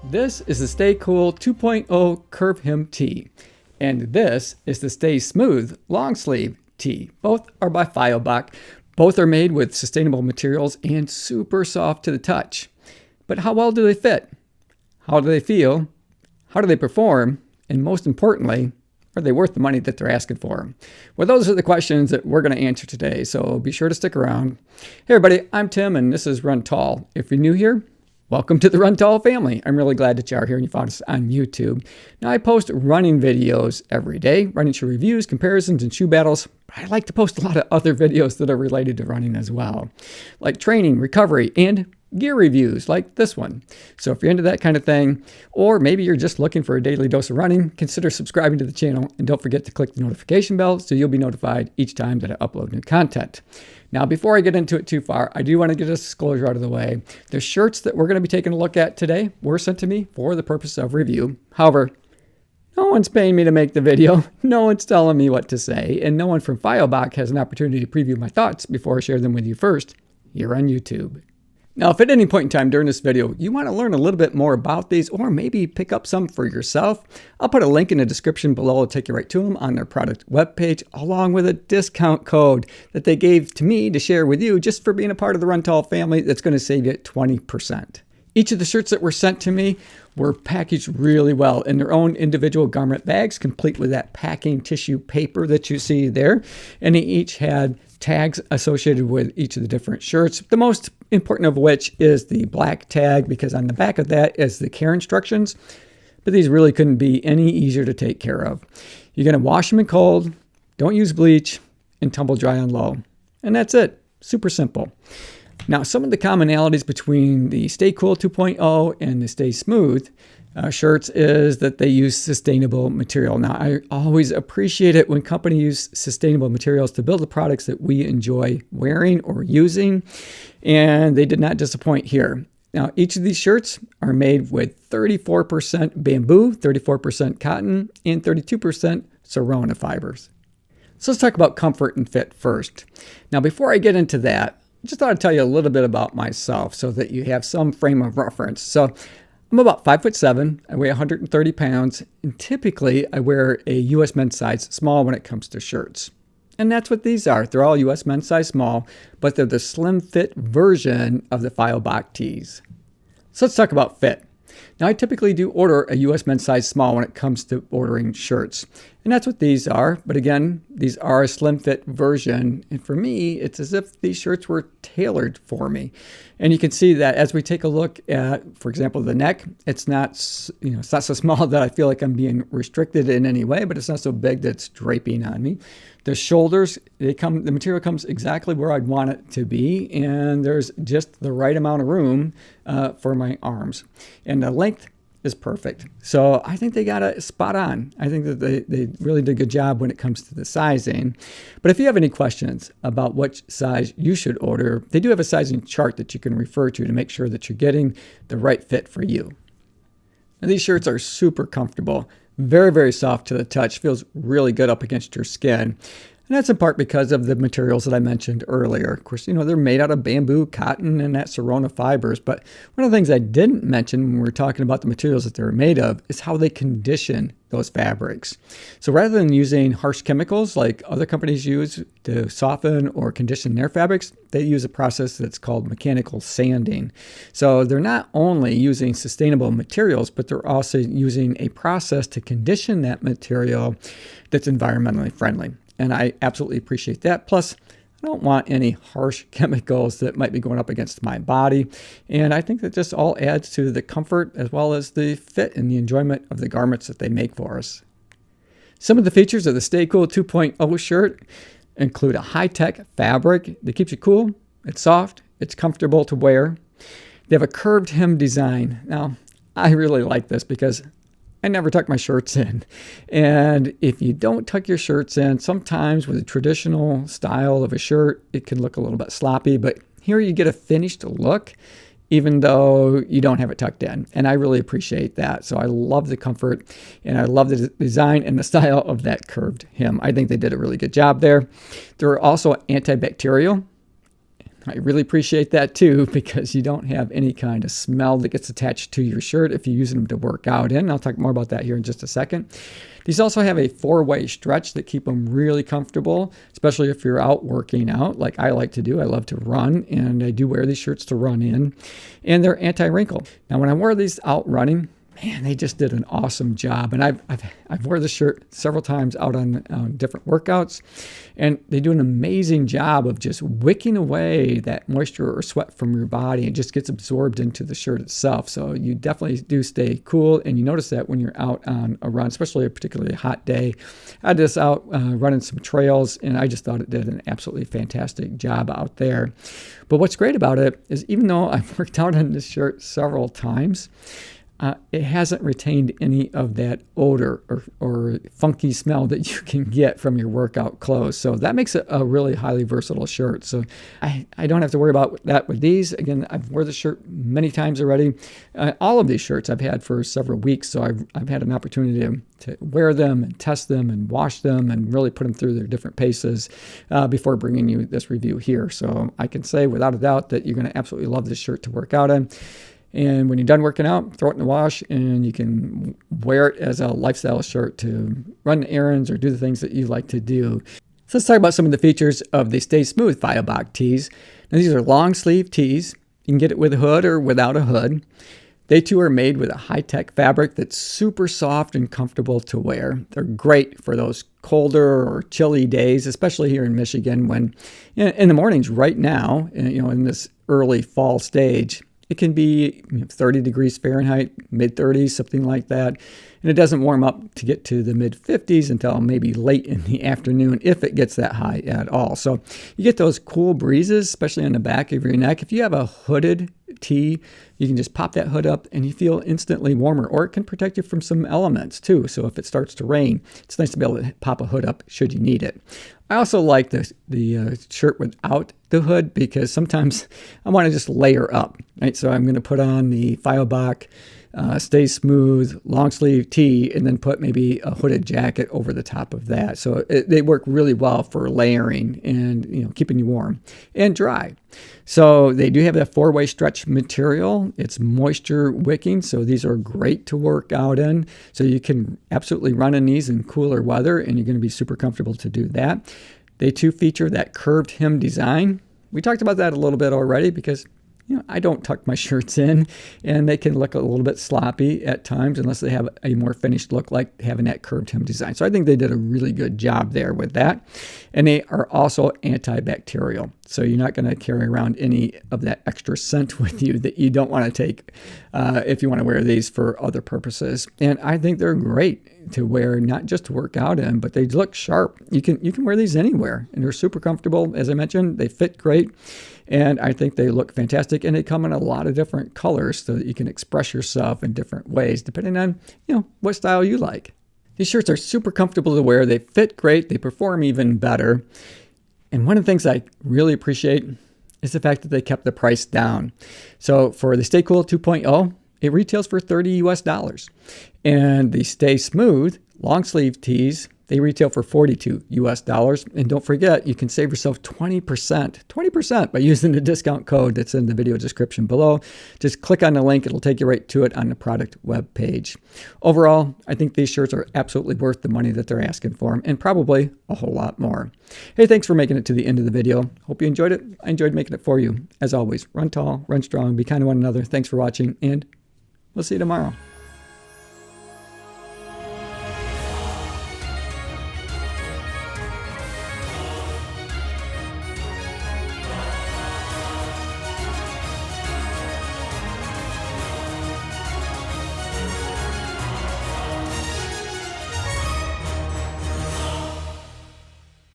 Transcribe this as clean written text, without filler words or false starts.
This is the Stay Cool 2.0 Curve Hem Tee, and this is the Stay Smooth Long Sleeve Tee. Both are by Fioboc. Both are made with sustainable materials and super soft to the touch. But how well do they fit? How do they feel? How do they perform? And most importantly, are they worth the money that they're asking for? Well, those are the questions that we're going to answer today, so be sure to stick around. Hey everybody, I'm Tim and this is Run Tall. If you're new here, welcome to the Run Tall family. I'm really glad that you are here and you found us on YouTube. Now, I post running videos every day, running shoe reviews, comparisons, and shoe battles. But I like to post a lot of other videos that are related to running as well, like training, recovery, and gear reviews like this one. So if you're into that kind of thing, or maybe you're just looking for a daily dose of running, consider subscribing to the channel and don't forget to click the notification bell so you'll be notified each time that I upload new content. Now, before I get into it too far, I do want to get a disclosure out of the way. The shirts that we're going to be taking a look at today were sent to me for the purpose of review. However, no one's paying me to make the video, no one's telling me what to say, and no one from Fioboc has an opportunity to preview my thoughts before I share them with you first here on YouTube. Now, if at any point in time during this video you want to learn a little bit more about these or maybe pick up some for yourself, I'll put a link in the description below to take you right to them on their product webpage, along with a discount code that they gave to me to share with you just for being a part of the Run Tall family that's going to save you 20%. Each of the shirts that were sent to me were packaged really well in their own individual garment bags, complete with that packing tissue paper that you see there. And they each had tags associated with each of the different shirts. The most important of which is the black tag, because on the back of that is the care instructions. But these really couldn't be any easier to take care of. You're going to wash them in cold, don't use bleach, and tumble dry on low. And that's it. Super simple. Now, some of the commonalities between the Stay Cool 2.0 and the Stay Smooth shirts is that they use sustainable material. Now, I always appreciate it when companies use sustainable materials to build the products that we enjoy wearing or using, and they did not disappoint here. Now, each of these shirts are made with 34% bamboo, 34% cotton, and 32% Sauna fibers. So let's talk about comfort and fit first. Now, before I get into that, I just thought I'd tell you a little bit about myself so that you have some frame of reference. So I'm about 5'7", I weigh 130 pounds, and typically I wear a US men's size small when it comes to shirts. And that's what these are. They're all US men's size small, but they're the slim fit version of the Fioboc tees. So let's talk about fit. Now, I typically do order a US men's size small when it comes to ordering shirts. And that's what these are. But again, these are a slim fit version. And for me, it's as if these shirts were tailored for me. And you can see that as we take a look at, for example, the neck, it's not, it's not so small that I feel like I'm being restricted in any way, but it's not so big that it's draping on me. The shoulders, the material comes exactly where I'd want it to be, and there's just the right amount of room for my arms. And the length is perfect. So I think they got it spot on. I think that they really did a good job when it comes to the sizing. But if you have any questions about which size you should order, they do have a sizing chart that you can refer to make sure that you're getting the right fit for you. Now, these shirts are super comfortable. Very, very soft to the touch, feels really good up against your skin. And that's in part because of the materials that I mentioned earlier. Of course, they're made out of bamboo, cotton, and that Sauna fibers. But one of the things I didn't mention when we were talking about the materials that they're made of is how they condition those fabrics. So rather than using harsh chemicals like other companies use to soften or condition their fabrics, they use a process that's called mechanical sanding. So they're not only using sustainable materials, but they're also using a process to condition that material that's environmentally friendly. And I absolutely appreciate that. Plus, I don't want any harsh chemicals that might be going up against my body. And I think that just all adds to the comfort as well as the fit and the enjoyment of the garments that they make for us. Some of the features of the Stay Cool 2.0 shirt include a high-tech fabric that keeps you cool. It's soft. It's comfortable to wear. They have a curved hem design. Now, I really like this because I never tuck my shirts in. And if you don't tuck your shirts in, sometimes with a traditional style of a shirt, it can look a little bit sloppy. But here you get a finished look, even though you don't have it tucked in. And I really appreciate that. So I love the comfort and I love the design and the style of that curved hem. I think they did a really good job there. They're also antibacterial. I really appreciate that too, because you don't have any kind of smell that gets attached to your shirt if you use them to work out in. I'll talk more about that here in just a second. These also have a 4-way stretch that keep them really comfortable, especially if you're out working out like I like to do. I love to run, and I do wear these shirts to run in, and they're anti-wrinkle. Now, when I wore these out running, man, they just did an awesome job. And I've wore this shirt several times out on different workouts, and they do an amazing job of just wicking away that moisture or sweat from your body. It just gets absorbed into the shirt itself. So you definitely do stay cool, and you notice that when you're out on a run, especially a particularly hot day. I had this out running some trails, and I just thought it did an absolutely fantastic job out there. But what's great about it is, even though I've worked out in this shirt several times, it hasn't retained any of that odor or funky smell that you can get from your workout clothes. So that makes it a really highly versatile shirt. So I don't have to worry about that with these. Again, I've worn the shirt many times already. All of these shirts I've had for several weeks, so I've had an opportunity to wear them and test them and wash them and really put them through their different paces before bringing you this review here. So I can say without a doubt that you're going to absolutely love this shirt to work out in. And when you're done working out, throw it in the wash, and you can wear it as a lifestyle shirt to run errands or do the things that you like to do. So let's talk about some of the features of the Stay Smooth Fioboc tees. Now, these are long sleeve tees. You can get it with a hood or without a hood. They too are made with a high-tech fabric that's super soft and comfortable to wear. They're great for those colder or chilly days, especially here in Michigan when in the mornings right now, in this early fall stage, it can be 30 degrees Fahrenheit, mid-30s, something like that. And it doesn't warm up to get to the mid-50s until maybe late in the afternoon, if it gets that high at all. So you get those cool breezes, especially on the back of your neck. If you have a hooded tee, you can just pop that hood up and you feel instantly warmer, or it can protect you from some elements too. So if it starts to rain, it's nice to be able to pop a hood up should you need it. I also like the shirt without the hood because sometimes I want to just layer up, right? So I'm going to put on the Fioboc Stay Smooth long sleeve tee and then put maybe a hooded jacket over the top of that. So they work really well for layering and keeping you warm and dry. So they do have that 4-way stretch material. It's moisture wicking, so these are great to work out in. So you can absolutely run in these in cooler weather, and you're going to be super comfortable to do that. They too feature that curved hem design. We talked about that a little bit already because I don't tuck my shirts in, and they can look a little bit sloppy at times unless they have a more finished look like having that curved hem design. So I think they did a really good job there with that. And they are also antibacterial. So you're not going to carry around any of that extra scent with you that you don't want to take if you want to wear these for other purposes. And I think they're great to wear, not just to work out in, but they look sharp. You can wear these anywhere, and they're super comfortable. As I mentioned, they fit great. And I think they look fantastic, and they come in a lot of different colors so that you can express yourself in different ways, depending on, what style you like. These shirts are super comfortable to wear. They fit great. They perform even better. And one of the things I really appreciate is the fact that they kept the price down. So for the Stay Cool 2.0, it retails for $30 US. And the Stay Smooth long sleeve tees, they retail for $42 US. And don't forget, you can save yourself 20% by using the discount code that's in the video description below. Just click on the link. It'll take you right to it on the product web page. Overall, I think these shirts are absolutely worth the money that they're asking for them, and probably a whole lot more. Hey, thanks for making it to the end of the video. Hope you enjoyed it. I enjoyed making it for you. As always, run tall, run strong, be kind to one another. Thanks for watching, and we'll see you tomorrow.